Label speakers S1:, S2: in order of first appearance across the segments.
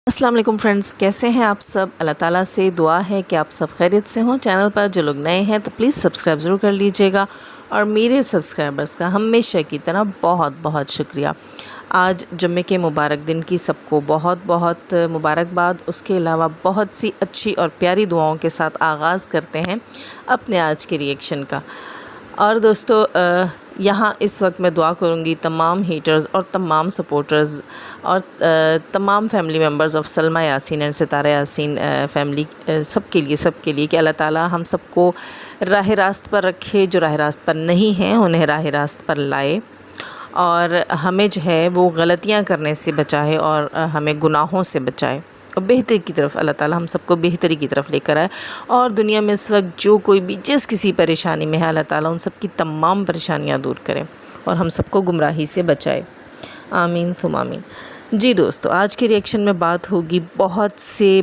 S1: अस्सलाम वालेकुम फ्रेंड्स, कैसे हैं आप सब। अल्लाह ताला से दुआ है कि आप सब खैरियत से हों। चैनल पर जो लोग नए हैं तो प्लीज़ सब्सक्राइब ज़रूर कर लीजिएगा और मेरे सब्सक्राइबर्स का हमेशा की तरह बहुत बहुत शुक्रिया। आज जुम्मे के मुबारक दिन की सबको बहुत बहुत मुबारकबाद। उसके अलावा बहुत सी अच्छी और प्यारी दुआओं के साथ आगाज़ करते हैं अपने आज के रिएक्शन का। और दोस्तों यहाँ इस वक्त मैं दुआ करूँगी तमाम हेटर्स और तमाम सपोर्टर्स और तमाम family members of Salma Yasin and Sitara Yasin family सबके लिए कि अल्लाह ताला हम सबको राह रास्त पर रखे। जो राह रास्त पर नहीं हैं उन्हें राह रास्त पर लाए और हमें जो है वो गलतियाँ करने से बचाए और हमें गुनाहों से बचाए और बेहतरी की तरफ अल्लाह ताला हम सबको बेहतरी की तरफ लेकर आए। और दुनिया में इस वक्त जो कोई भी जिस किसी परेशानी में है अल्लाह ताला उन सब की तमाम परेशानियां दूर करे और हम सबको गुमराही से बचाए। आमीन सुम आमीन। जी दोस्तों, आज के रिएक्शन में बात होगी बहुत से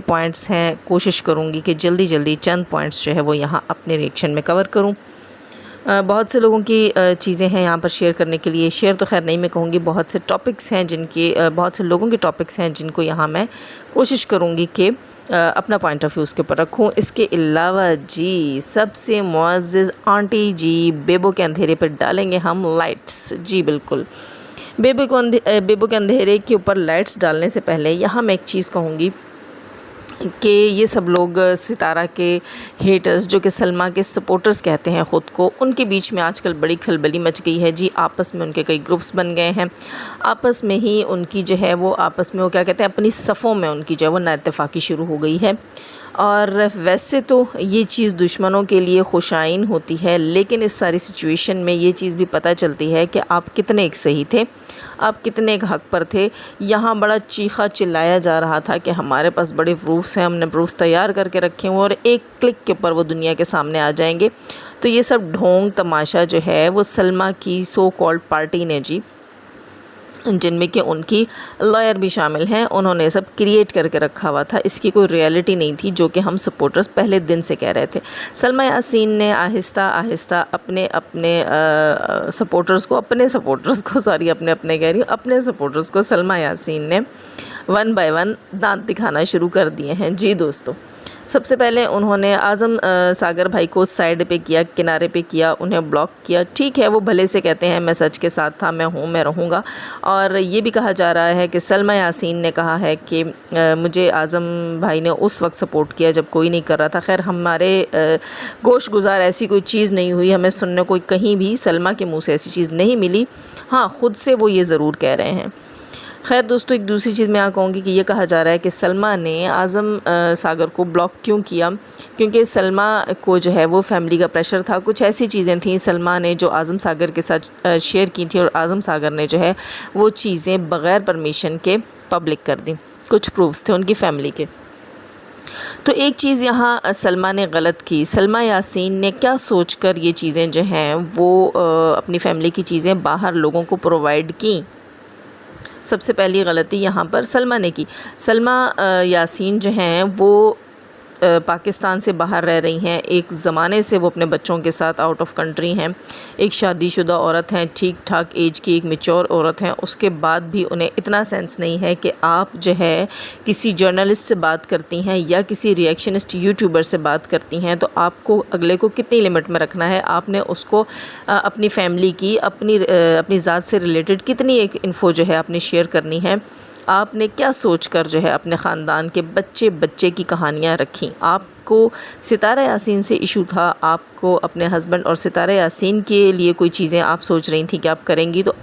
S1: पॉइंट्स हैं। कोशिश करूँगी कि जल्दी जल्दी चंद पॉइंट्स जो है वो यहाँ अपने रिएक्शन में कवर करूँ। बहुत से लोगों की चीज़ें हैं यहाँ पर शेयर करने के लिए। शेयर तो खैर नहीं मैं कहूँगी, बहुत से टॉपिक्स हैं जिनके बहुत से लोगों के टॉपिक्स हैं जिनको यहाँ मैं कोशिश करूँगी कि अपना पॉइंट ऑफ व्यू उसके ऊपर रखूँ। इसके अलावा जी सबसे मुअज़्ज़ज़ आंटी जी बेबो के अंधेरे पर डालेंगे हम लाइट्स। जी बिल्कुल, बेबो के अंधेरे के ऊपर लाइट्स डालने से पहले यहाँ मैं एक चीज़ कहूँगी कि ये सब लोग सितारा के हेटर्स जो कि सलमा के सपोर्टर्स कहते हैं ख़ुद को, उनके बीच में आजकल बड़ी खलबली मच गई है जी। आपस में उनके कई ग्रुप्स बन गए हैं। आपस में ही उनकी जो है वो क्या कहते हैं, अपनी सफ़ों में उनकी जो है वो नाइत्तेफ़ाक़ी शुरू हो गई है। और वैसे तो ये चीज़ दुश्मनों के लिए खुशाइन होती है, लेकिन इस सारी सिचुएशन में ये चीज़ भी पता चलती है कि आप कितने एक सही थे, आप कितने एक हक़ पर थे। यहाँ बड़ा चीखा चिल्लाया जा रहा था कि हमारे पास बड़े प्रूफ्स हैं, हमने प्रूफ्स तैयार करके रखे हुए और एक क्लिक के ऊपर वो दुनिया के सामने आ जाएंगे। तो ये सब ढोंग तमाशा जो है वो सलमा की सो कॉल्ड पार्टी ने जी, जिनमें कि उनकी लॉयर भी शामिल हैं, उन्होंने सब क्रिएट करके रखा हुआ था। इसकी कोई रियलिटी नहीं थी, जो कि हम सपोर्टर्स पहले दिन से कह रहे थे। सलमा यासीन ने आहिस्ता आहिस्ता अपने सपोर्टर्स को सलमा यासीन ने वन बाय वन दांत दिखाना शुरू कर दिए हैं। जी दोस्तों, सबसे पहले उन्होंने आज़म सागर भाई को साइड पे किया, किनारे पे किया, उन्हें ब्लॉक किया। ठीक है, वो भले से कहते हैं मैं सच के साथ था, मैं रहूँगा। और ये भी कहा जा रहा है कि सलमा यासीन ने कहा है कि मुझे आज़म भाई ने उस वक्त सपोर्ट किया जब कोई नहीं कर रहा था। खैर हमारे गोश गुज़ार ऐसी कोई चीज़ नहीं हुई, हमें सुनने को कहीं भी सलमा के मुँह से ऐसी चीज़ नहीं मिली। हाँ, ख़ुद से वो ये ज़रूर कह रहे हैं। खैर दोस्तों, एक दूसरी चीज़ मैं यहाँ कहूँगी कि ये कहा जा रहा है कि सलमा ने आज़म सागर को ब्लॉक क्यों किया, क्योंकि सलमा को जो है वो फैमिली का प्रेशर था। कुछ ऐसी चीज़ें थीं सलमा ने जो आज़म सागर के साथ शेयर की थी और आज़म सागर ने जो है वो चीज़ें बग़ैर परमिशन के पब्लिक कर दी। कुछ प्रूफ्स थे उनकी फ़ैमिली के। तो एक चीज़ यहाँ सलमा ने गलत की। सलमा यासीन ने क्या सोचकर ये चीज़ें जो हैं वो अपनी फ़ैमिली की चीज़ें बाहर लोगों को प्रोवाइड की। सबसे पहली गलती यहाँ पर सलमा ने की। सलमा यासीन जो हैं वो पाकिस्तान से बाहर रह रही हैं। एक ज़माने से वो अपने बच्चों के साथ आउट ऑफ कंट्री हैं। एक शादीशुदा औरत हैं, ठीक ठाक एज की, एक मैच्योर औरत हैं। उसके बाद भी उन्हें इतना सेंस नहीं है कि आप जो है किसी जर्नलिस्ट से बात करती हैं या किसी रिएक्शनिस्ट यूट्यूबर से बात करती हैं तो आपको अगले को कितनी लिमिट में रखना है। आपने उसको अपनी फ़ैमिली की, अपनी ज़ात से रिलेटेड कितनी एक इन्फो जो है आपने शेयर करनी है। आपने क्या सोचकर जो है अपने ख़ानदान के बच्चे की कहानियाँ रखी। आपको सितारा यासीन से इशू था, आपको अपने हस्बैंड और सितारा यासीन के लिए कोई चीज़ें आप सोच रही थी कि आप करेंगी, तो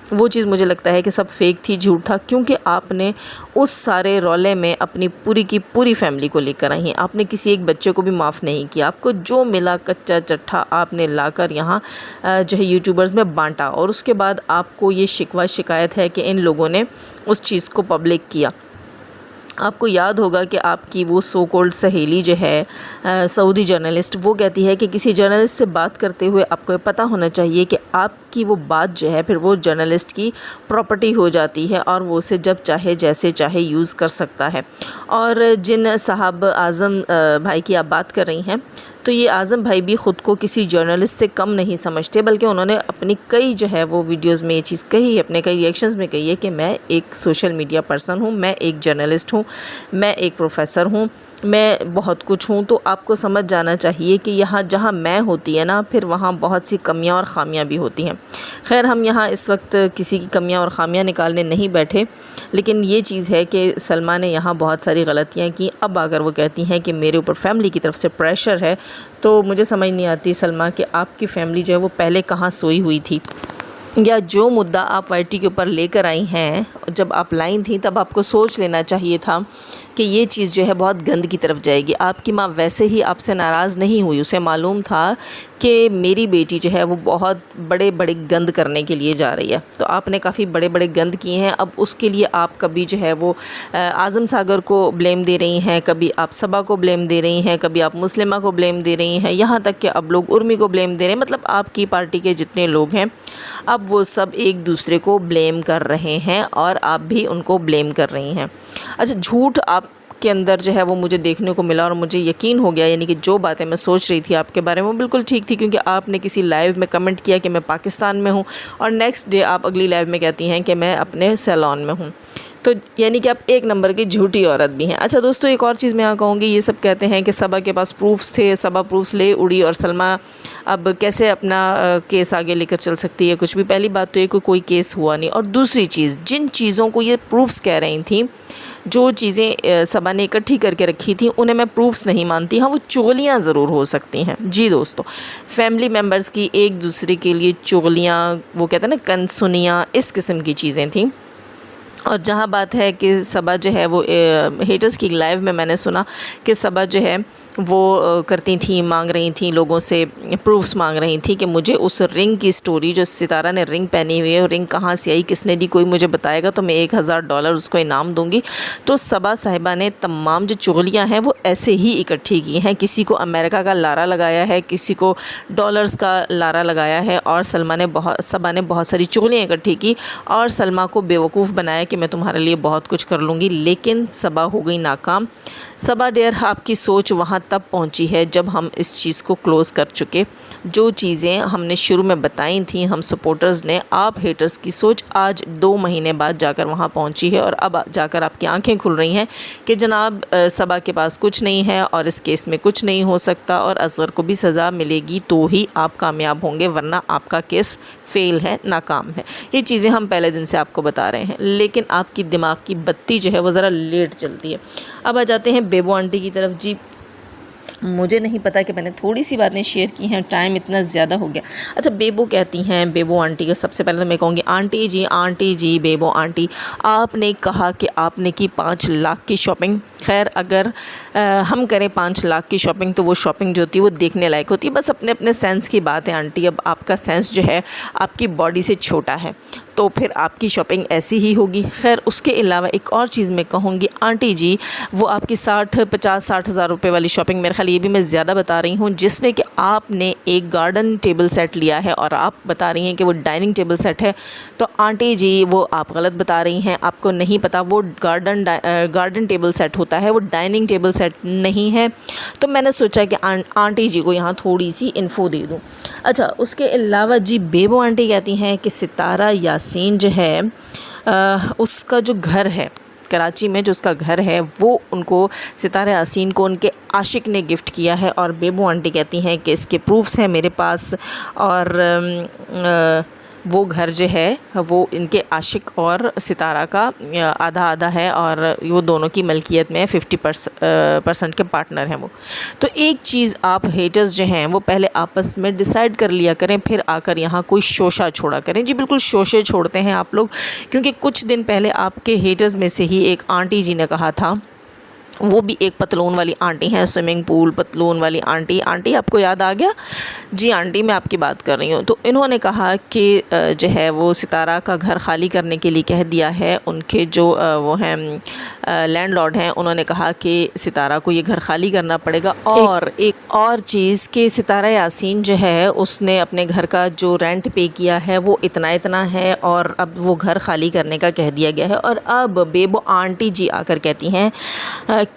S1: वो चीज़ मुझे लगता है कि सब फेक थी, झूठ था। क्योंकि आपने उस सारे रौले में अपनी पूरी की पूरी फैमिली को लेकर आई हैं। आपने किसी एक बच्चे को भी माफ़ नहीं किया। आपको जो मिला कच्चा चट्ठा आपने लाकर यहाँ जो है यूट्यूबर्स में बांटा और उसके बाद आपको ये शिकायत है कि इन लोगों ने उस चीज़ को पब्लिक किया। आपको याद होगा कि आपकी वो सो कॉल्ड सहेली जो है सऊदी जर्नलिस्ट, वो कहती है कि किसी जर्नलिस्ट से बात करते हुए आपको पता होना चाहिए कि आपकी वो बात जो है फिर वो जर्नलिस्ट की प्रॉपर्टी हो जाती है और वो उसे जब चाहे जैसे चाहे यूज़ कर सकता है। और जिन साहब आज़म भाई की आप बात कर रही हैं तो ये आज़म भाई भी ख़ुद को किसी जर्नलिस्ट से कम नहीं समझते, बल्कि उन्होंने अपनी कई जो है वो वीडियोस में ये चीज़ कही है, अपने कई रिएक्शंस में कही है कि मैं एक सोशल मीडिया पर्सन हूँ, मैं एक जर्नलिस्ट हूँ, मैं एक प्रोफेसर हूँ, मैं बहुत कुछ हूँ। तो आपको समझ जाना चाहिए कि यहाँ जहाँ मैं होती है ना, फिर वहाँ बहुत सी कमियाँ और ख़ामियाँ भी होती हैं। खैर, हम यहाँ इस वक्त किसी की कमियाँ और ख़ामियाँ निकालने नहीं बैठे, लेकिन ये चीज़ है कि सलमा ने यहाँ बहुत सारी गलतियाँ की। अब अगर वो कहती हैं कि मेरे ऊपर फैमिली की तरफ से प्रेशर है, तो मुझे समझ नहीं आती सलमा कि आपकी फ़ैमिली जो है वो पहले कहाँ सोई हुई थी, या जो मुद्दा आप वाईटी के ऊपर लेकर आई हैं, जब आप लाई थी तब आपको सोच लेना चाहिए था कि ये चीज़ जो है बहुत गंद की तरफ जाएगी। आपकी माँ वैसे ही आपसे नाराज़ नहीं हुई, उसे मालूम था कि मेरी बेटी जो है वो बहुत बड़े बड़े गंद करने के लिए जा रही है। तो आपने काफ़ी बड़े बड़े गंद किए हैं। अब उसके लिए आप कभी जो है वो आज़म सागर को ब्लेम दे रही हैं, कभी आप सबा को ब्लेम दे रही हैं, कभी आप मुस्लिमा को ब्लेम दे रही हैं, यहाँ तक कि अब लोग उर्मी को ब्लेम दे रहे हैं। मतलब आपकी पार्टी के जितने लोग हैं, अब वो सब एक दूसरे को ब्लेम कर रहे हैं और आप भी उनको ब्लेम कर रही हैं। अच्छा, झूठ आप के अंदर जो है वो मुझे देखने को मिला और मुझे यकीन हो गया, यानी कि जो बातें मैं सोच रही थी आपके बारे में वो बिल्कुल ठीक थी, क्योंकि आपने किसी लाइव में कमेंट किया कि मैं पाकिस्तान में हूँ और नेक्स्ट डे आप अगली लाइव में कहती हैं कि मैं अपने सैलून में हूँ। तो यानी कि आप एक नंबर की झूठी औरत भी हैं। अच्छा दोस्तों, एक और चीज़ मैं यहाँ कहूँगी, ये सब कहते हैं कि सबा के पास प्रूफ्स थे, सबा प्रूफ्स ले उड़ी और सलमा अब कैसे अपना केस आगे लेकर चल सकती है। कुछ भी, पहली बात तो ये कोई केस हुआ नहीं, और दूसरी चीज़, जिन चीज़ों को ये प्रूफ्स कह रही थी, जो चीज़ें सबा ने इकट्ठी करके रखी थी, उन्हें मैं प्रूफ्स नहीं मानती। हाँ, वो चुगलियाँ ज़रूर हो सकती हैं। जी दोस्तों, फैमिली मेम्बर्स की एक दूसरे के लिए चुगलियाँ, वो कहते हैं ना कनसुनियाँ, इस किस्म की चीज़ें थी। और जहाँ बात है कि सबा जो है वो हेटर्स की लाइव में मैंने सुना कि सबा जो है वो करती थी, मांग रही थी लोगों से, प्रूफ्स मांग रही थी कि मुझे उस रिंग की स्टोरी, जो सितारा ने रिंग पहनी हुई है, वो रिंग कहाँ से आई, किसने दी, कोई मुझे बताएगा तो मैं $1000 उसको इनाम दूंगी। तो सबा साहिबा ने तमाम जो चुगलियाँ हैं वो ऐसे ही इकट्ठी की हैं। किसी को अमेरिका का लारा लगाया है, किसी को डॉलर्स का लारा लगाया है, और सबा ने बहुत सारी चुगलियाँ इकट्ठी की और सलमा को बेवकूफ़ बनाया कि मैं तुम्हारे लिए बहुत कुछ कर लूँगी। लेकिन सबा हो गई नाकाम। सबा डेयर, आपकी सोच वहाँ तब पहुँची है जब हम इस चीज़ को क्लोज़ कर चुके। जो चीज़ें हमने शुरू में बताई थी हम सपोर्टर्स ने, आप हेटर्स की सोच आज 2 महीने बाद जाकर वहाँ पहुँची है, और अब जाकर आपकी आंखें खुल रही हैं कि जनाब सबा के पास कुछ नहीं है और इस केस में कुछ नहीं हो सकता, और असगर को भी सज़ा मिलेगी तो ही आप कामयाब होंगे, वरना आपका केस फेल है, नाकाम है। ये चीज़ें हम पहले दिन से आपको बता रहे हैं, लेकिन आपकी दिमाग की बत्ती जो है वो ज़रा लेट चलती है। अब आ जाते हैं बेबो आंटी की तरफ। जी, मुझे नहीं पता कि मैंने थोड़ी सी बातें शेयर की हैं, टाइम इतना ज़्यादा हो गया। अच्छा, बेबो कहती हैं, बेबो आंटी का सबसे पहले तो मैं कहूँगी, आंटी जी बेबो आंटी, आपने कहा कि आपने की 5 लाख की शॉपिंग। खैर, अगर हम करें 5 लाख की शॉपिंग तो वो शॉपिंग जो होती है वो देखने लायक होती है। बस अपने अपने सेंस की बात है आंटी। अब आपका सेंस जो है आपकी बॉडी से छोटा है, तो फिर आपकी शॉपिंग ऐसी ही होगी। खैर, उसके अलावा एक और चीज़ मैं कहूँगी, आंटी जी, वो आपकी 50-60 हज़ार रुपये वाली शॉपिंग, मेरे ख्याल ये भी मैं ज़्यादा बता रही हूँ, जिसमें कि आपने एक गार्डन टेबल सेट लिया है और आप बता रही हैं कि वो डाइनिंग टेबल सेट है। तो आंटी जी, वो आप गलत बता रही हैं, आपको नहीं पता वो गार्डन टेबल सेट होता है, वो डाइनिंग टेबल सेट नहीं है। तो मैंने सोचा कि आंटी जी को यहाँ थोड़ी सी इन्फो दे दूँ। अच्छा, उसके अलावा जी, बेबो आंटी कहती हैं कि सितारा यासीन जो है उसका जो घर है कराची में, जो उसका घर है, वो उनको, सितारा यासीन को उनके आशिक ने गिफ्ट किया है। और बेबो आंटी कहती हैं कि इसके प्रूफ्स हैं मेरे पास, और वो घर जो है वो इनके आशिक और सितारा का आधा आधा है, और वो दोनों की मलकियत में 50% के पार्टनर हैं वो। तो एक चीज़ आप हेटर्स जो हैं वो पहले आपस में डिसाइड कर लिया करें, फिर आकर यहाँ कोई शोशा छोड़ा करें। जी बिल्कुल, शोशे छोड़ते हैं आप लोग, क्योंकि कुछ दिन पहले आपके हेटर्स में से ही एक आंटी जी ने कहा था, वो भी एक पतलून वाली आंटी हैं, स्विमिंग पूल पतलून वाली आंटी आपको याद आ गया? जी आंटी, मैं आपकी बात कर रही हूँ। तो इन्होंने कहा कि जो है वो सितारा का घर खाली करने के लिए कह दिया है। उनके जो वो हैं लैंडलॉर्ड हैं, उन्होंने कहा कि सितारा को ये घर खाली करना पड़ेगा। और एक और चीज़ कि सितारा यासीन जो है उसने अपने घर का जो रेंट पे किया है वो इतना है, और अब वो घर खाली करने का कह दिया गया है। और अब बेबो आंटी जी आकर कहती हैं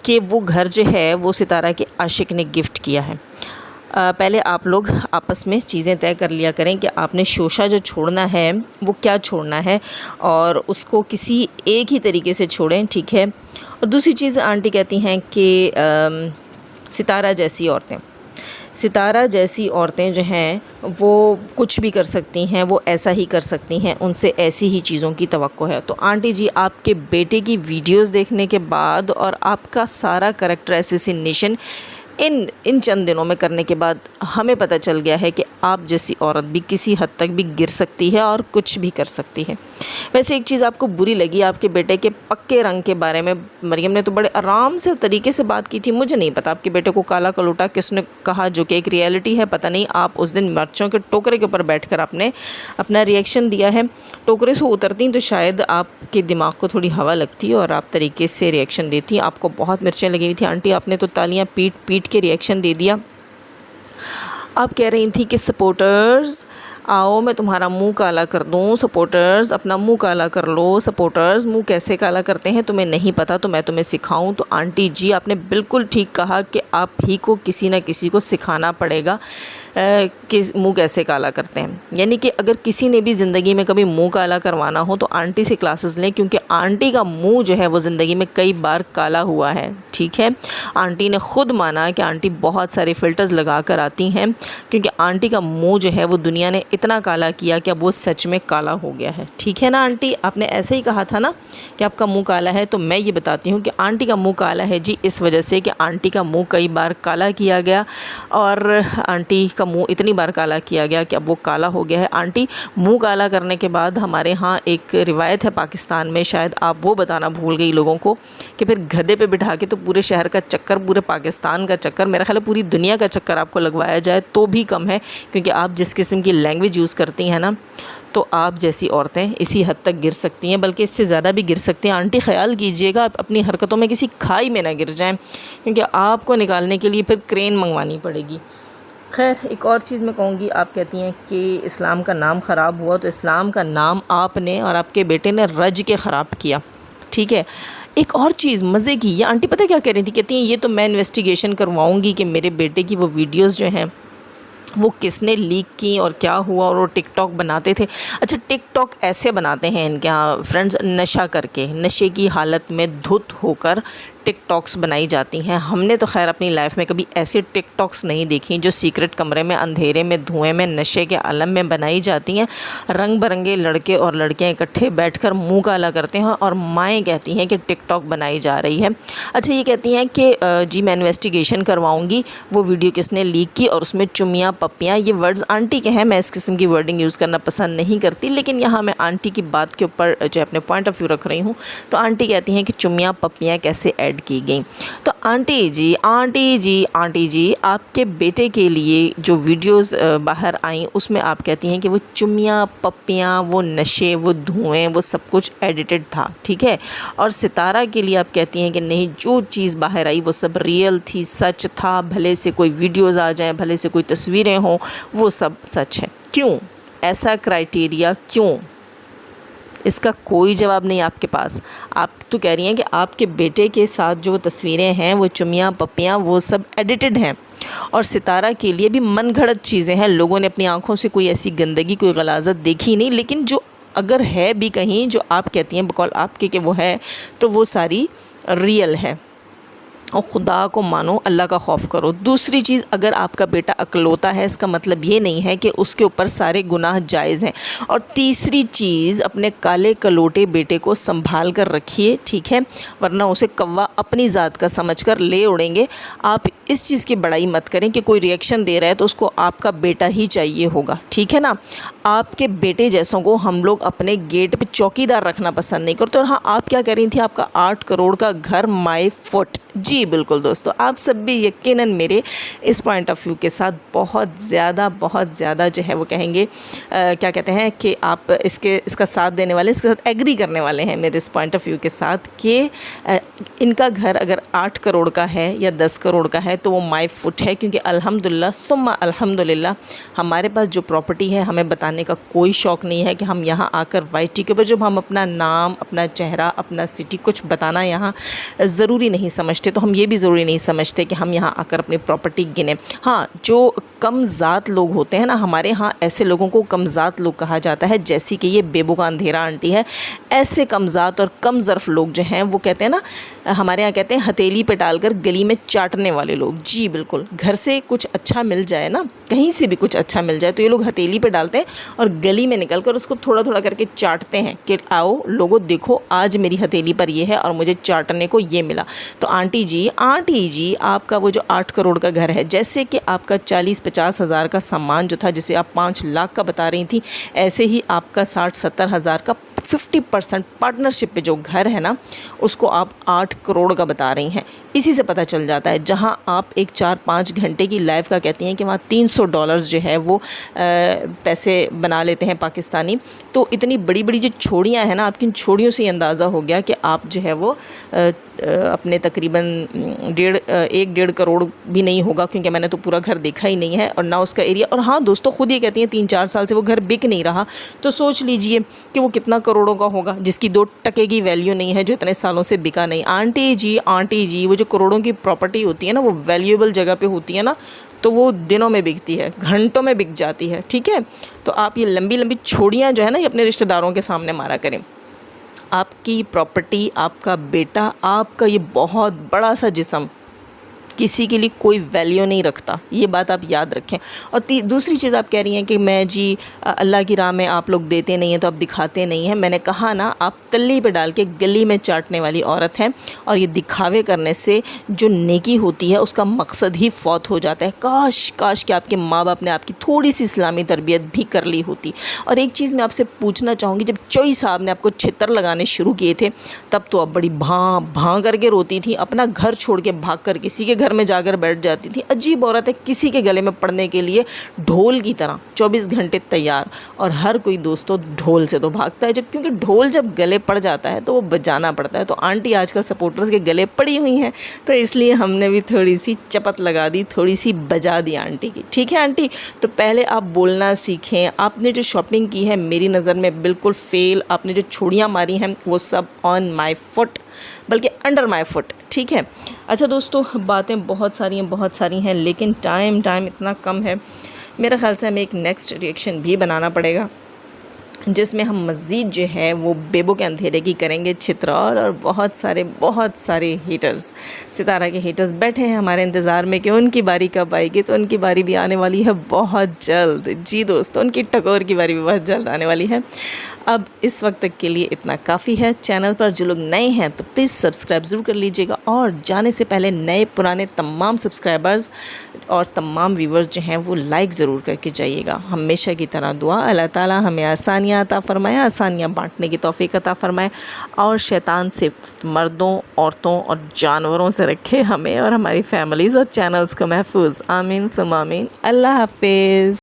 S1: कि वो घर जो है वो सितारा के आशिक ने गिफ्ट किया है। पहले आप लोग आपस में चीज़ें तय कर लिया करें कि आपने शोशा जो छोड़ना है वो क्या छोड़ना है, और उसको किसी एक ही तरीके से छोड़ें, ठीक है। और दूसरी चीज़ आंटी कहती हैं कि सितारा जैसी औरतें जो हैं वो कुछ भी कर सकती हैं, वो ऐसा ही कर सकती हैं, उनसे ऐसी ही चीज़ों की तवक्को है। तो आंटी जी, आपके बेटे की वीडियोस देखने के बाद और आपका सारा कैरेक्टर असैसिनेशन इन चंद दिनों में करने के बाद हमें पता चल गया है कि आप जैसी औरत भी किसी हद तक भी गिर सकती है और कुछ भी कर सकती है। वैसे एक चीज़ आपको बुरी लगी आपके बेटे के पक्के रंग के बारे में। मरियम ने तो बड़े आराम से और तरीके से बात की थी। मुझे नहीं पता आपके बेटे को काला कलूटा किसने कहा, जो कि एक रियलिटी है। पता नहीं, आप उस दिन मिर्चों के टोकरे के ऊपर बैठकर आपने अपना रिएक्शन दिया है। टोकरे से उतरती तो शायद आपके दिमाग को थोड़ी हवा लगती और आप तरीके से रिएक्शन देती। आपको बहुत मिर्चें लगी हुई थी आंटी, आपने तो तालियां पीट पीट के रिएक्शन दे दिया। आप कह रही थी कि सपोर्टर्स आओ मैं तुम्हारा मुंह काला कर दूं, सपोर्टर्स अपना मुंह काला कर लो, सपोर्टर्स मुंह कैसे काला करते हैं तुम्हें नहीं पता तो मैं तुम्हें सिखाऊं। तो आंटी जी, आपने बिल्कुल ठीक कहा कि आप ही को किसी न किसी को सिखाना पड़ेगा कि मुंह कैसे काला करते हैं। यानी कि अगर किसी ने भी ज़िंदगी में कभी मुंह काला करवाना हो तो आंटी से क्लासेस लें, क्योंकि आंटी का मुंह जो है वो ज़िंदगी में कई बार काला हुआ है, ठीक है। आंटी ने खुद माना कि आंटी बहुत सारे फ़िल्टर्स लगा कर आती हैं, क्योंकि आंटी का मुंह जो है वो दुनिया ने इतना काला किया कि अब वो सच में काला हो गया है, ठीक है ना आंटी। आपने ऐसे ही कहा था ना कि आपका मुँह काला है, तो मैं ये बताती हूँ कि आंटी का मुँह काला है जी इस वजह से कि आंटी का मुँह कई बार काला किया गया, और आंटी का मुंह इतनी बार काला किया गया कि अब वो काला हो गया है। आंटी, मुंह काला करने के बाद हमारे यहाँ एक रिवायत है पाकिस्तान में, शायद आप वो बताना भूल गई लोगों को, कि फिर गधे पे बिठा के तो पूरे शहर का चक्कर, पूरे पाकिस्तान का चक्कर, मेरा ख्याल है पूरी दुनिया का चक्कर आपको लगवाया जाए तो भी कम है, क्योंकि आप जिस किस्म की लैंग्वेज यूज़ करती हैं ना, तो आप जैसी औरतें इसी हद तक गिर सकती हैं, बल्कि इससे ज़्यादा भी गिर सकती हैं। आंटी, ख़याल कीजिएगा आप अपनी हरकतों में किसी खाई में ना गिर जाएं, क्योंकि आपको निकालने के लिए फिर क्रेन मंगवानी पड़ेगी। खैर, एक और चीज़ मैं कहूँगी, आप कहती हैं कि इस्लाम का नाम ख़राब हुआ, तो इस्लाम का नाम आपने और आपके बेटे ने रज के ख़राब किया, ठीक है। एक और चीज़ मज़े की, ये आंटी पता क्या कह रही थी, कहती हैं ये तो मैं इन्वेस्टिगेशन करवाऊँगी कि मेरे बेटे की वो वीडियोज़ जो हैं वो किसने लीक की और क्या हुआ, और वो टिकटॉक बनाते थे। अच्छा, टिकटॉक ऐसे बनाते हैं इनके यहाँ फ्रेंड्स, नशा करके, नशे की हालत में धुत होकर टिकटॉक्स बनाई जाती हैं। हमने तो खैर अपनी लाइफ में कभी ऐसे टिकटॉक्स नहीं देखी जो सीक्रेट कमरे में, अंधेरे में, धुएं में, नशे के आलम में बनाई जाती हैं। रंग बिरंगे लड़के और लड़कियां इकट्ठे बैठकर मुंह काला करते हैं और माएँ कहती हैं कि टिकटॉक बनाई जा रही है। अच्छा, ये कहती हैं कि जी मैं इन्वेस्टिगेशन करवाऊँगी वो वीडियो किसने लीक की, और उसमें चुम्मियाँ पप्पियाँ, ये वर्ड्स आंटी के हैं, मैं इस किस्म की वर्डिंग यूज़ करना पसंद नहीं करती, लेकिन यहाँ मैं आंटी की बात के ऊपर जो अपने पॉइंट ऑफ व्यू रख रही हूँ। तो आंटी कहती हैं कि चुम्मियाँ पप्पियाँ कैसे ऐड की गई। तो आंटी जी, आपके बेटे के लिए जो वीडियोस बाहर आई उसमें आप कहती हैं कि वो चुम्मियाँ पप्पियाँ, वो नशे, वो धुएं, वो सब कुछ एडिटेड था, ठीक है। और सितारा के लिए आप कहती हैं कि नहीं, जो चीज़ बाहर आई वो सब रियल थी, सच था, भले से कोई वीडियोज़ आ जाएँ, भले से कोई तस्वीरें हों, वो सब सच है। क्यों ऐसा क्राइटेरिया, क्यों? इसका कोई जवाब नहीं आपके पास। आप तो कह रही हैं कि आपके बेटे के साथ जो तस्वीरें हैं, वो चुम्मियाँ पप्पियाँ, वो सब एडिटेड हैं, और सितारा के लिए भी मनगढ़ंत चीज़ें हैं। लोगों ने अपनी आँखों से कोई ऐसी गंदगी, कोई गलाज़त देखी नहीं, लेकिन जो अगर है भी कहीं, जो आप कहती हैं बकौल आपके कि वो है, तो वो सारी रियल है। और खुदा को मानो, अल्लाह का खौफ करो। दूसरी चीज़, अगर आपका बेटा अकलौता है, इसका मतलब ये नहीं है कि उसके ऊपर सारे गुनाह जायज़ हैं। और तीसरी चीज़, अपने काले कलोटे बेटे को संभाल कर रखिए, ठीक है, वरना उसे कौवा अपनी ज़ात का समझकर ले उड़ेंगे। आप इस चीज़ की बड़ाई मत करें कि कोई रिएक्शन दे रहा है तो उसको आपका बेटा ही चाहिए होगा, ठीक है ना। आपके बेटे जैसों को हम लोग अपने गेट पे चौकीदार रखना पसंद नहीं करते। और हाँ, आप क्या कह रही थी, आपका 8 करोड़ का घर माय फुट। जी बिल्कुल दोस्तों, आप सब भी यकीनन मेरे इस पॉइंट ऑफ व्यू के साथ बहुत ज़्यादा जो है वो कहेंगे, क्या कहते हैं कि आप इसका साथ देने वाले, इसके साथ एग्री करने वाले हैं मेरे इस पॉइंट ऑफ व्यू के साथ कि इनका घर अगर 8 करोड़ का है या 10 करोड़ का है तो वो माय फुट है, क्योंकि अल्हम्दुलिल्लाह सुम्मा अल्हम्दुलिल्लाह हमारे पास जो प्रॉपर्टी है, हमें बताने का कोई शौक़ नहीं है कि हम यहाँ आकर YT के ऊपर जब हम अपना नाम, अपना चेहरा, अपना सिटी कुछ बताना यहाँ ज़रूरी नहीं समझते, तो हम हम ये भी ज़रूरी नहीं समझते कि हम यहाँ आकर अपनी प्रॉपर्टी गिने। हाँ, जो कम ज़ात लोग होते हैं ना, हमारे यहाँ ऐसे लोगों को कम ज़ात लोग कहा जाता है, जैसी कि ये बेबू का अंधेरा आंटी है। ऐसे कम ज़ात और कम ज़र्फ़ लोग जो हैं वो कहते हैं ना, हमारे यहाँ कहते हैं हथेली पे डालकर गली में चाटने वाले लोग। जी बिल्कुल, घर से कुछ अच्छा मिल जाए ना, कहीं से भी कुछ अच्छा मिल जाए तो ये लोग हथेली पे डालते हैं और गली में निकल कर उसको थोड़ा थोड़ा करके चाटते हैं कि आओ लोगों देखो, आज मेरी हथेली पर ये है और मुझे चाटने को ये मिला। तो आंटी जी आपका वो जो 8 करोड़ का घर है, जैसे कि आपका 40-50 हज़ार का सामान जो था, जिसे आप 5 लाख का बता रही थी, ऐसे ही आपका 60-70 हज़ार का 50% पार्टनरशिप पे जो घर है ना, उसको आप 8 करोड़ का बता रही हैं। इसी से पता चल जाता है, जहां आप एक 4-5 घंटे की लाइव का कहती हैं कि वहाँ $300 जो है वो पैसे बना लेते हैं पाकिस्तानी। तो इतनी बड़ी बड़ी जो छोड़ियाँ हैं ना, आपकी इन छोड़ियों से अंदाज़ा हो गया कि आप जो है वो अपने तकरीबन 1.5 करोड़ भी नहीं होगा, क्योंकि मैंने तो पूरा घर देखा ही नहीं है और ना उसका एरिया। और हाँ दोस्तों, खुद ये कहती हैं 3-4 साल से वो घर बिक नहीं रहा, तो सोच लीजिए कि वो कितना करोड़ों का होगा, जिसकी 2 टके की वैल्यू नहीं है, जो इतने सालों से बिका नहीं। आंटी जी वो जो करोड़ों की प्रॉपर्टी होती है ना, वो वैल्यूएबल जगह पे होती है ना, तो वो दिनों में बिकती है, घंटों में बिक जाती है। ठीक है, तो आप ये लंबी लंबी छोड़ियाँ जो है ना, ये अपने रिश्तेदारों के सामने मारा करें। आपकी प्रॉपर्टी, आपका बेटा, आपका ये बहुत बड़ा सा जिस्म किसी के लिए कोई वैल्यू नहीं रखता, ये बात आप याद रखें। और दूसरी चीज़, आप कह रही हैं कि मैं जी अल्लाह की राह में आप लोग देते नहीं हैं तो आप दिखाते नहीं हैं। मैंने कहा ना, आप तल्ली पे डाल के गली में चाटने वाली औरत हैं, और ये दिखावे करने से जो नेकी होती है उसका मकसद ही फौत हो जाता है। काश कि आपके माँ बाप ने आपकी थोड़ी सी इस्लामी तरबियत भी कर ली होती। और एक चीज़ मैं आपसे पूछना चाहूँगी, जब चोई साहब ने आपको छितर लगाने शुरू किए थे, तब तो आप बड़ी भां करके रोती थी, अपना घर छोड़ के भाग कर किसी के घर में जाकर बैठ जाती थी। अजीब औरत है, किसी के गले में पड़ने के लिए ढोल की तरह 24 घंटे तैयार। और हर कोई दोस्तों ढोल से तो भागता है, क्योंकि ढोल जब गले पड़ जाता है तो वो बजाना पड़ता है। तो आंटी आजकल सपोर्टर्स के गले पड़ी हुई हैं, तो इसलिए हमने भी थोड़ी सी चपत लगा दी, थोड़ी सी बजा दी आंटी की। ठीक है आंटी, तो पहले आप बोलना सीखें। आपने जो शॉपिंग की है मेरी नज़र में बिल्कुल फेल। आपने जो छुड़ियाँ मारी हैं वो सब ऑन माई फुट, बल्कि अंडर माई फुट। ठीक है, अच्छा दोस्तों, बातें बहुत सारी हैं, लेकिन टाइम इतना कम है। मेरे ख़्याल से हमें एक नेक्स्ट रिएक्शन भी बनाना पड़ेगा, जिसमें हम मज़ीद जो है वो बेबो के अंधेरे की करेंगे चित्रौल। और बहुत सारे हीटर्स, सितारा के हीटर्स बैठे हैं हमारे इंतज़ार में कि उनकी बारी कब आएगी। तो उनकी बारी भी आने वाली है बहुत जल्द। जी दोस्तों, उनकी टकोर की बारी भी बहुत जल्द आने वाली है। अब इस वक्त तक के लिए इतना काफ़ी है। चैनल पर जो लोग नए हैं तो प्लीज़ सब्सक्राइब ज़रूर कर लीजिएगा, और जाने से पहले नए पुराने तमाम सब्सक्राइबर्स और तमाम व्यूवर्स जो हैं वो लाइक ज़रूर करके जाइएगा। हमेशा की तरह दुआ, अल्लाह ताला हमें आसानियाँ अता फ़रमाए, आसानियाँ बांटने की तौफ़ीक अता फ़रमाए, और शैतान से मर्दों, औरतों और जानवरों से रखे हमें और हमारी फैमिलीज़ और चैनल्स को महफूज। आमीन सुम आमीन। अल्लाह हाफिज़।